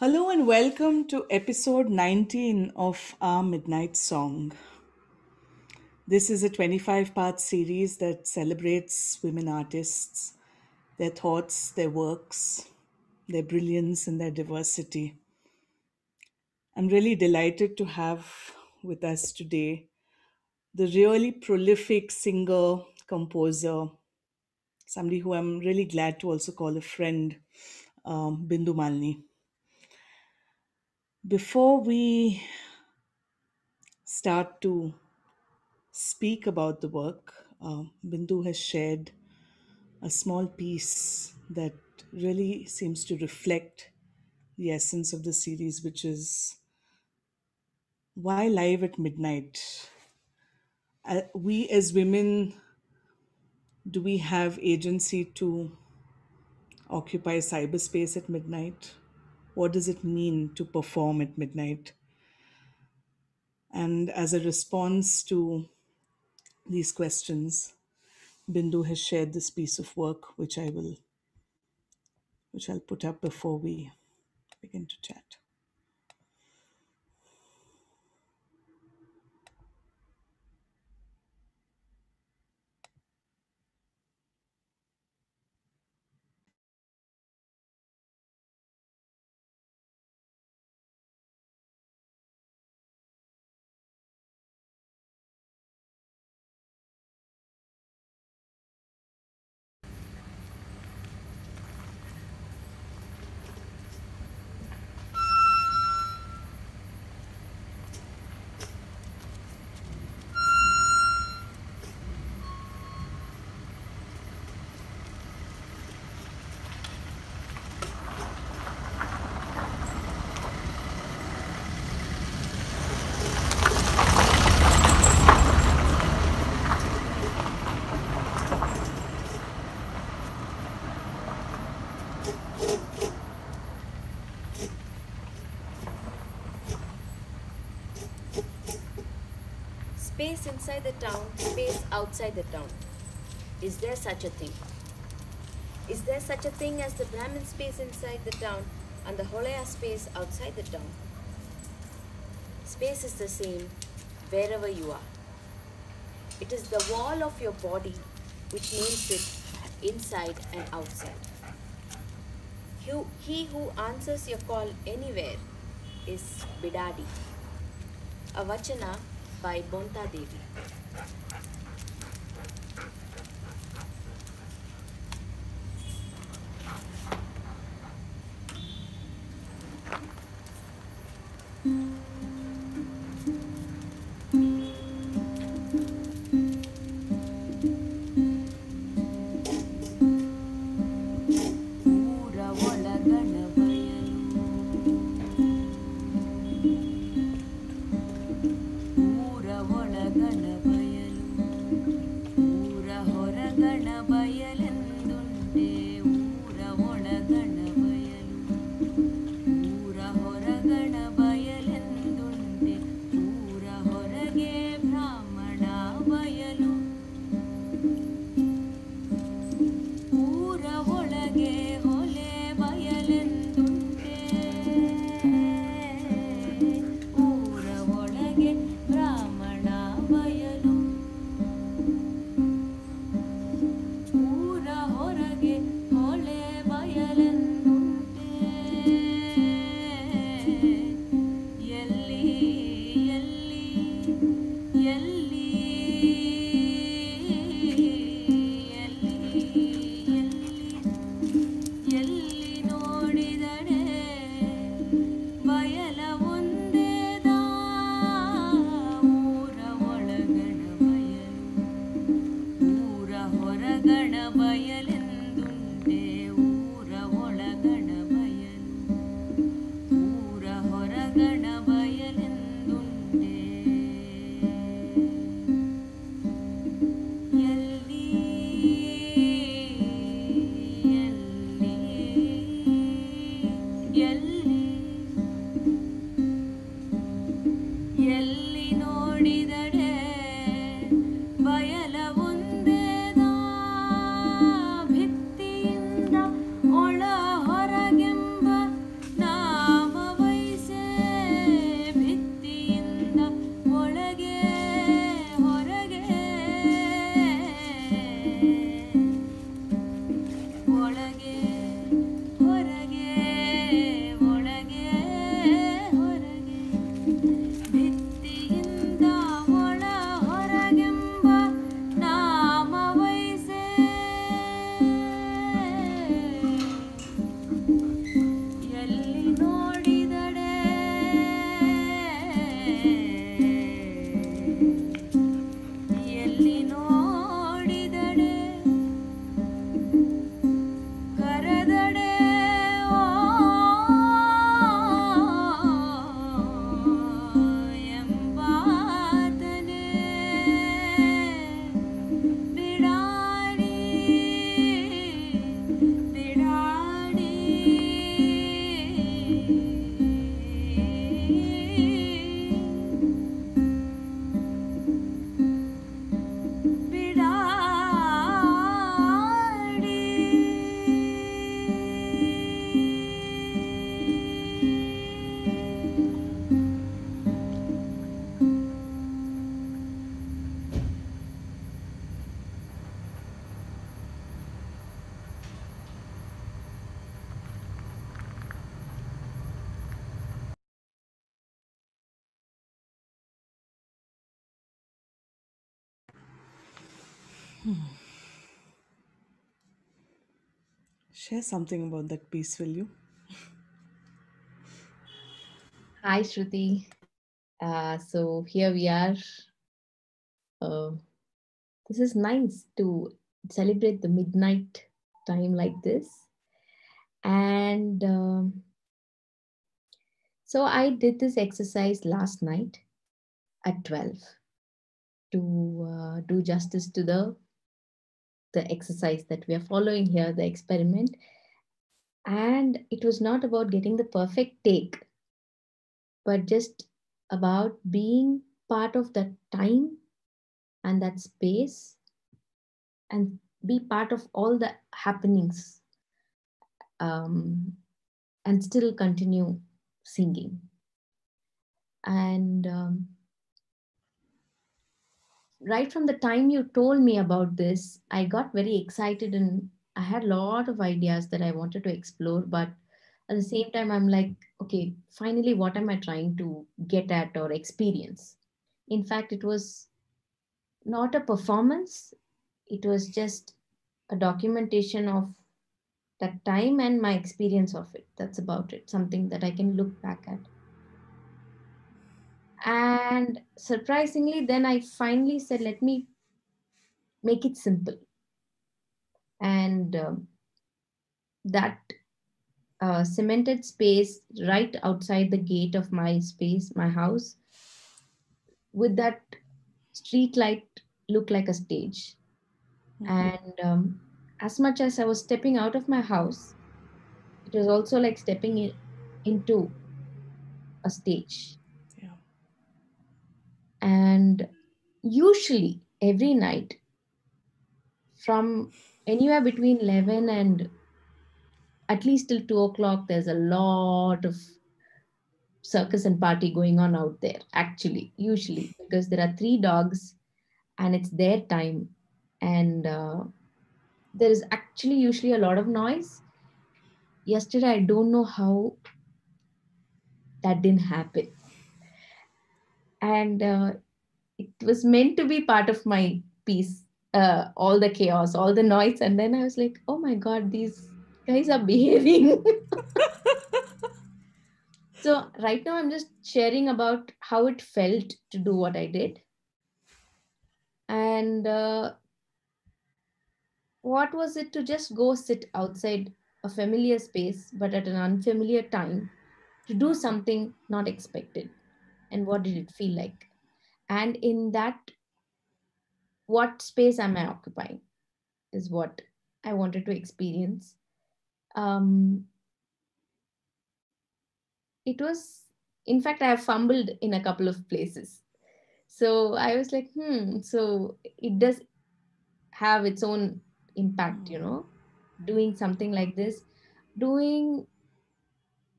Hello and welcome to episode 19 of Our Midnight Song. This is a 25-part series that celebrates women artists, their thoughts, their works, their brilliance, and their diversity. I'm really delighted to have with us today the really prolific singer, composer, somebody who I'm really glad to also call a friend, Bindhumalini. Before we start to speak about the work, Bindu has shared a small piece that really seems to reflect the essence of the series, which is why live at midnight? We as women, do we have agency to occupy cyberspace at midnight? What does it mean to perform at midnight? And as a response to these questions, Bindu has shared this piece of work, which I'll put up before we begin to chat. Space inside the town, space outside the town. Is there such a thing? Is there such a thing as the Brahmin space inside the town and the Holaya space outside the town? Space is the same wherever you are. It is the wall of your body which names it inside and outside. He who answers your call anywhere is Bidadi. A vachana by Bontadevi. Share something about that piece, will you? Hi, Shruti. So here we are. Uh, this is nice to celebrate the midnight time like this. And so I did this exercise last night at 12 to do justice to the exercise that we are following here, the experiment. And it was not about getting the perfect take, but just about being part of that time and that space and be part of all the happenings, um, and still continue singing. And right from the time you told me about this, I got very excited and I had a lot of ideas that I wanted to explore. But at the same time, I'm like, okay, finally, what am I trying to get at or experience? In fact, it was not a performance, it was just a documentation of that time and my experience of it. That's about it. Something that I can look back at. And surprisingly, then I finally said, let me make it simple. And that cemented space right outside the gate of my space, my house, with that street light look like a stage. And as much as I was stepping out of my house, it was also like stepping into a stage. Yeah. And usually every night from anywhere between 11 and at least till 2 o'clock, there's a lot of circus and party going on out there, actually, usually, because there are three dogs and it's their time. And there is actually usually a lot of noise. Yesterday, I don't know how that didn't happen. And it was meant to be part of my piece, all the chaos, all the noise. And then I was like, oh my God, these guys are behaving. So right now, I'm just sharing about how it felt to do what I did. And what was it to just go sit outside a familiar space, but at an unfamiliar time, to do something not expected? And what did it feel like? And in that, what space am I occupying is what I wanted to experience. Um, it was, in fact, I have fumbled in a couple of places. So I was like, so it does have its own impact, doing something like this, doing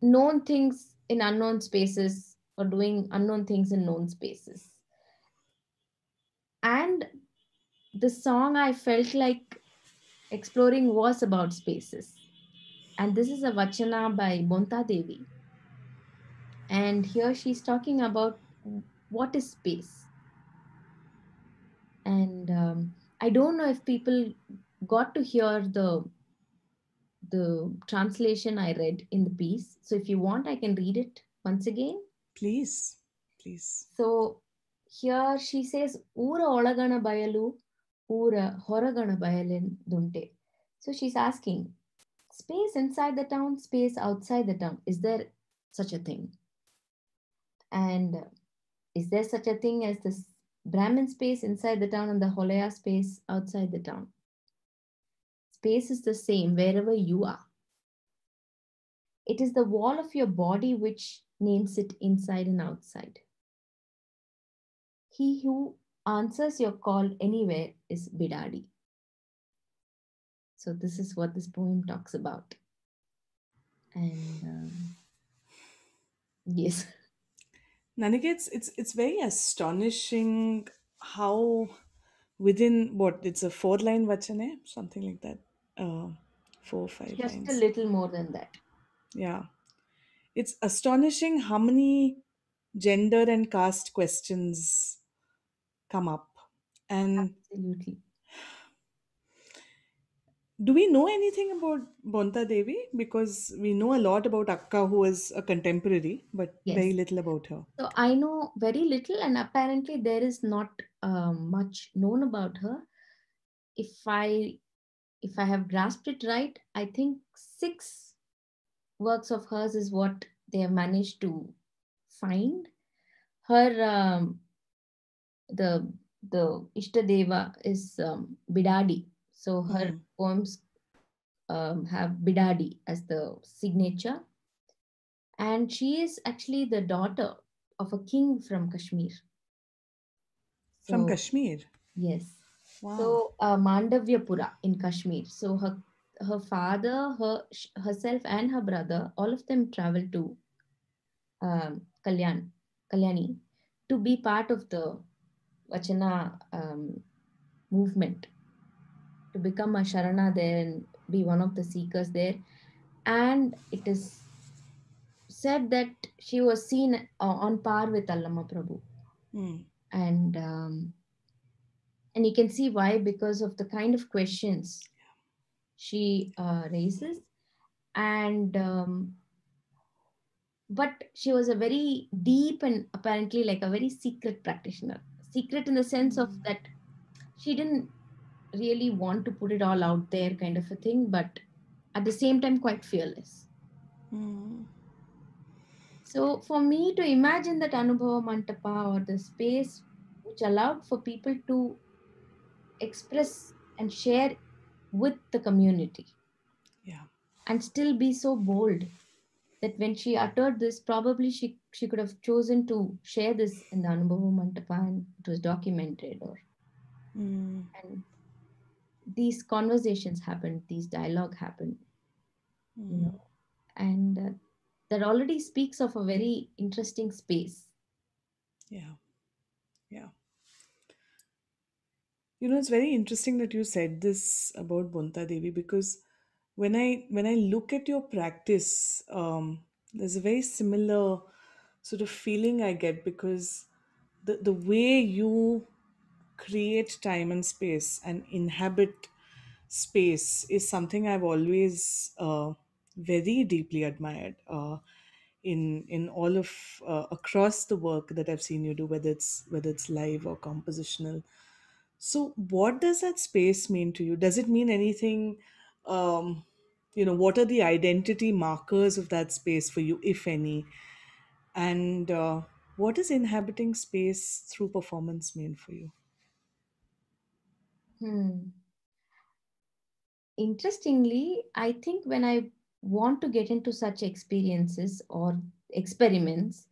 known things in unknown spaces or doing unknown things in known spaces. And the song I felt like exploring was about spaces. And this is a vachana by Bontadevi. And here she's talking about what is space. And I don't know if people got to hear the translation I read in the piece. So if you want, I can read it once again. Please, please. So here she says, Ura olagana bayalu, Ura horagana bayalin dunte. So she's asking, space inside the town, space outside the town. Is there such a thing? And is there such a thing as this Brahmin space inside the town and the Holaya space outside the town? Space is the same wherever you are. It is the wall of your body which names it inside and outside. He who answers your call anywhere is Bidadi. So this is what this poem talks about. And yes, Nanika, it's very astonishing how within what it's a 4 line vachane, something like that. Uh, 4 5 just a lines. little more than that. Yeah. It's astonishing how many gender and caste questions come up. And Absolutely. Do we know anything about Bonta Devi? Because we know a lot about Akka, who is a contemporary, but very Yes. little about her. So I know very little, and apparently there is not much known about her. If I if I have grasped it right, I think six works of hers is what they have managed to find. Her the the Ishtadeva is Bidadi, so her Hmm. poems have Bidadi as the signature, and she is actually the daughter of a king from Kashmir. From So Kashmir. yes. Wow. So Mandavyapura in Kashmir. So her father, herself, and her brother, all of them traveled to Kalyani, to be part of the Vachana movement, to become a Sharana there and be one of the seekers there. And it is said that she was seen on par with Allama Prabhu. Hmm. And and you can see why, because of the kind of questions she raises. And but she was a very deep and apparently like a very secret practitioner, secret in the sense of that she didn't really want to put it all out there, kind of a thing, but at the same time quite fearless. Hmm. So for me to imagine that Anubhava Mantapa, or the space which allowed for people to express and share with the community Yeah. and still be so bold, that when she uttered this, probably she could have chosen to share this in the Anubhava Mantapa and it was documented, or Hmm. and these conversations happened, these dialogue happened, you Hmm. know, and that already speaks of a very interesting space. Yeah. Yeah. It's very interesting that you said this about Bonta Devi because when I look at your practice, there's a very similar sort of feeling I get because the way you create time and space and inhabit space is something I've always very deeply admired in all of across the work that I've seen you do, whether it's live or compositional. So, what does that space mean to you? Does it mean anything? What are the identity markers of that space for you, if any? And what does inhabiting space through performance mean for you? Hmm. Interestingly, I think when I want to get into such experiences or experiments,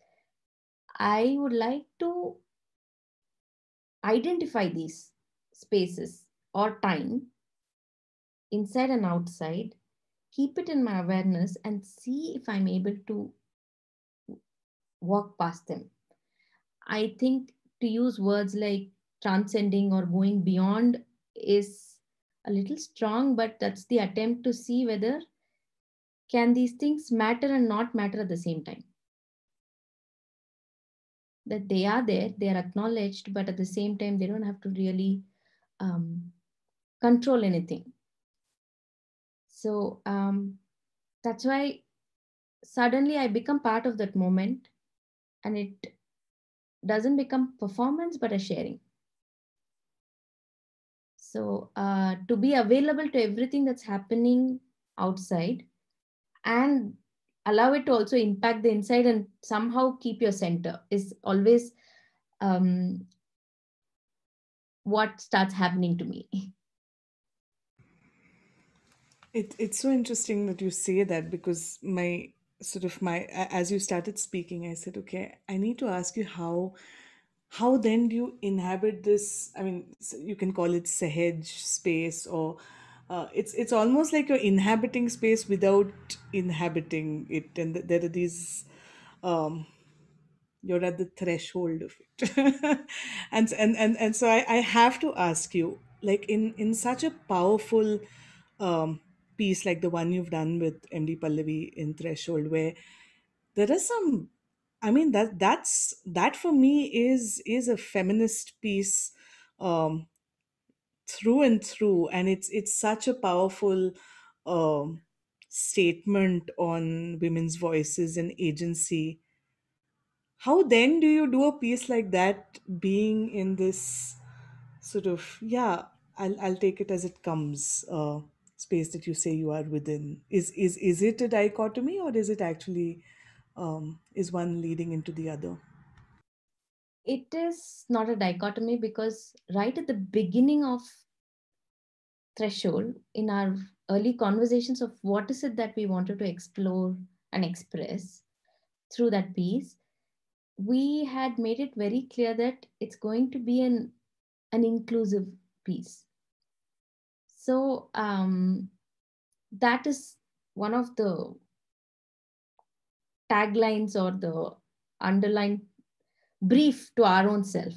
I would like to identify these spaces or time inside and outside, keep it in my awareness, and see if I'm able to walk past them. I think to use words like transcending or going beyond is a little strong, but that's the attempt to see whether can these things matter and not matter at the same time. That they are there, they are acknowledged, but at the same time, they don't have to really um, control anything. So that's why suddenly I become part of that moment, and it doesn't become performance but a sharing. So to be available to everything that's happening outside and allow it to also impact the inside and somehow keep your center is always um, what starts happening to me. It's so interesting that you say that because as you started speaking, I said, okay, I need to ask you how then do you inhabit this? I mean, you can call it sahaj space, or it's almost like you're inhabiting space without inhabiting it, and there are these um, you're at the threshold of it. And so I have to ask you, like in such a powerful um, piece like the one you've done with MD Pallavi in Threshold, where there are some, I mean, that for me is a feminist piece, um, through and through, and it's such a powerful um statement on women's voices and agency. How then do you do a piece like that, being in this sort of, yeah, I'll take it as it comes, space that you say you are within? Is it a dichotomy, or is it actually, is one leading into the other? It is not a dichotomy because right at the beginning of threshold in our early conversations of what is it that we wanted to explore and express through that piece, we had made it very clear that it's going to be an inclusive piece. So that is one of the taglines or the underlying brief to our own self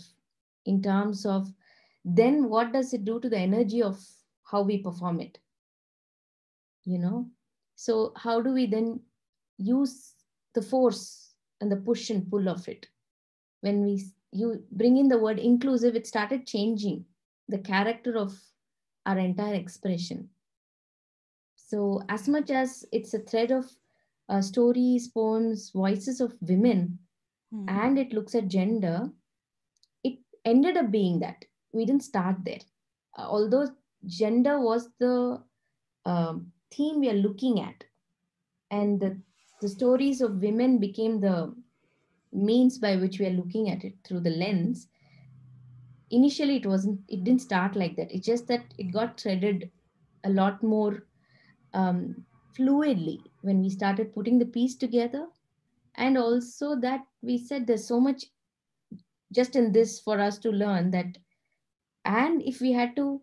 in terms of then what does it do to the energy of how we perform it, you know? So how do we then use the force and the push and pull of it? When you bring in the word inclusive, it started changing the character of our entire expression. So as much as it's a thread of stories, poems, voices of women, Hmm. and it looks at gender, it ended up being that. We didn't start there. Although gender was the theme we are looking at, and the stories of women became the means by which we are looking at it through the lens. Initially, it didn't start like that. It's just that it got threaded a lot more fluidly when we started putting the piece together. And also that we said there's so much just in this for us to learn that, and if we had to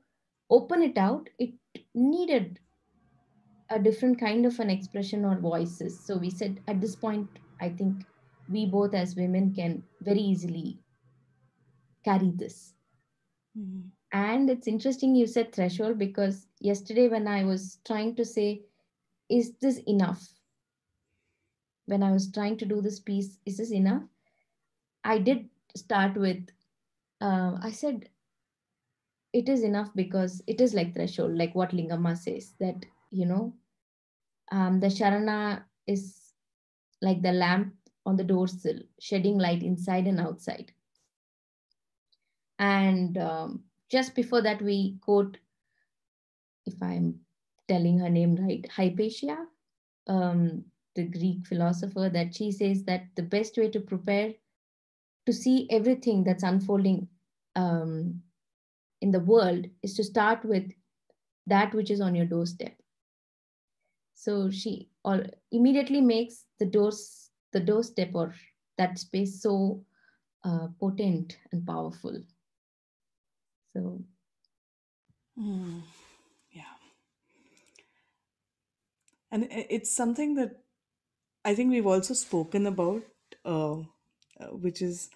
open it out, it needed a different kind of an expression or voices. So we said at this point, I think we both as women can very easily carry this. Hmm. And it's interesting you said threshold because yesterday when I was trying to say, is this enough? When I was trying to do this piece, is this enough? I did start with, I said, it is enough because it is like threshold, like what Lingama says that, the Sharana is like the lamp on the doorsill, shedding light inside and outside. And just before that, we quote, if I'm telling her name right, Hypatia, the Greek philosopher, that she says that the best way to prepare to see everything that's unfolding um, in the world is to start with that which is on your doorstep. So she immediately makes the doorstep or that space so potent and powerful. So Hmm. Yeah. And it's something that I think we've also spoken about, uh, which is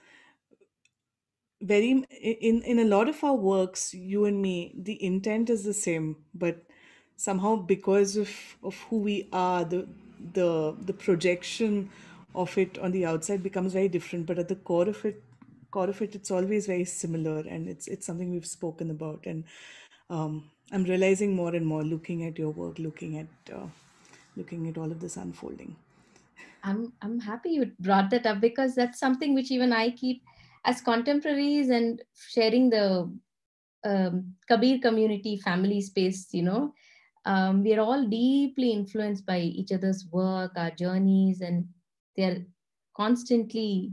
very in a lot of our works, you and me, the intent is the same, but somehow because of who we are, the projection of it on the outside becomes very different, but at the core of it it's always very similar, and it's something we've spoken about. And I'm realizing more and more, looking at your work, looking at all of this unfolding. I'm happy you brought that up because that's something which even I keep as contemporaries and sharing the Kabir community family space. We are all deeply influenced by each other's work, our journeys, and they're constantly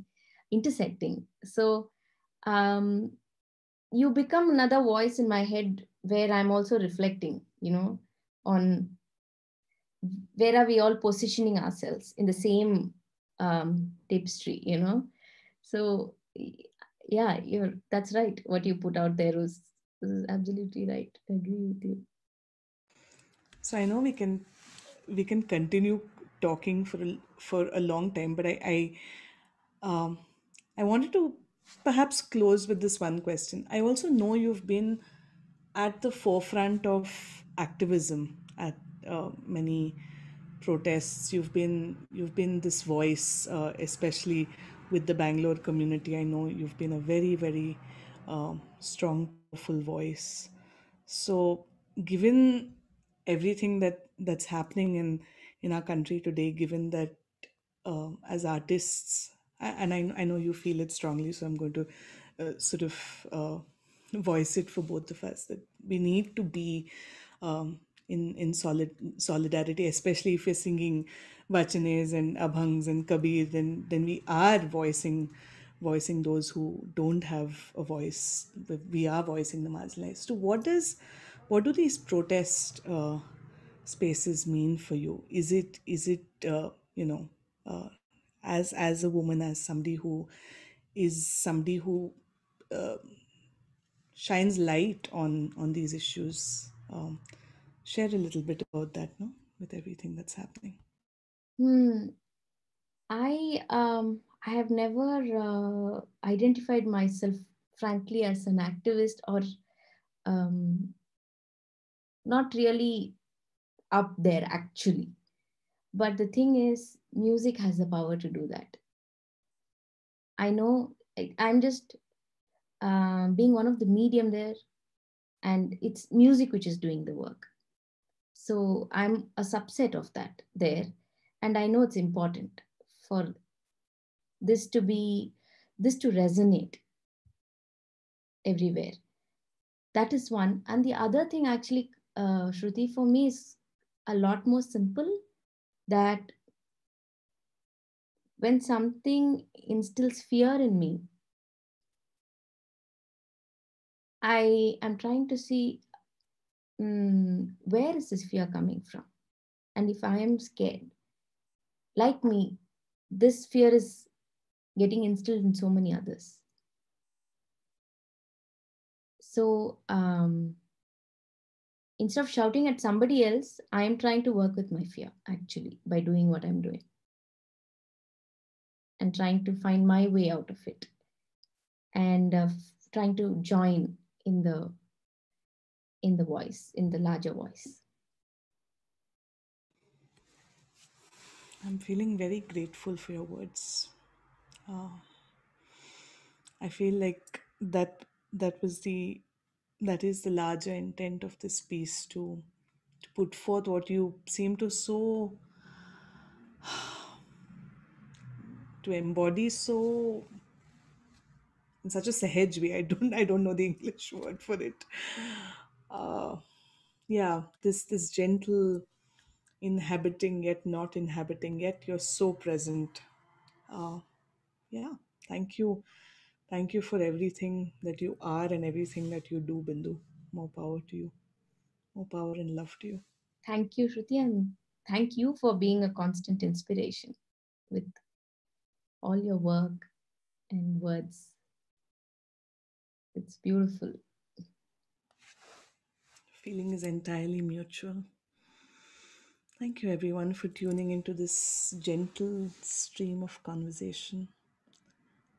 intersecting. So um, you become another voice in my head where I'm also reflecting, on where are we all positioning ourselves in the same tapestry. So yeah, that's right. What you put out there was absolutely right. I agree with you. So I know we can continue talking for a long time, but um, I wanted to perhaps close with this one question. I also know you've been at the forefront of activism at many protests. You've been this voice, especially with the Bangalore community. I know you've been a very, very strong, powerful voice. So, given everything that's happening in our country today, given that as artists, and I know you feel it strongly, so I'm going to sort of voice it for both of us, that we need to be in solidarity, especially if we're singing vachanes and abhangs and kabir, then we are voicing those who don't have a voice. We are voicing the marginalized. So what do these protest spaces mean for you? Is it uh, as a woman, as somebody who shines light on these issues? Share a little bit about that, no, with everything that's happening. Hmm. I have never identified myself, frankly, as an activist, or um, not really up there actually. But the thing is, music has the power to do that. I know I'm just being one of the medium there, and it's music which is doing the work. So I'm a subset of that there, and I know it's important for this to be this to resonate everywhere. That is one. And the other thing, actually, Shruti, for me is a lot more simple, that when something instills fear in me, I am trying to see, where is this fear coming from? And if I am scared, like me, this fear is getting instilled in so many others. So instead of shouting at somebody else, I am trying to work with my fear, actually, by doing what I'm doing and trying to find my way out of it, and trying to join in the voice, in the larger voice. I'm feeling very grateful for your words. I feel like that is the larger intent of this piece, to put forth what you seem to embody so in such a sahaj way. I don't know the English word for it. Uh, yeah, this gentle inhabiting yet not inhabiting, yet you're so present. Uh, yeah, thank you. Thank you for everything that you are and everything that you do, Bindu. More power to you. More power and love to you. Thank you, Shruti, and thank you for being a constant inspiration with all your work and words. It's beautiful. Feeling is entirely mutual. Thank you, everyone, for tuning into this gentle stream of conversation.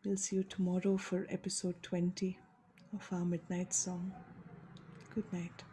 We'll see you tomorrow for episode 20 of our Midnight Song. Good night.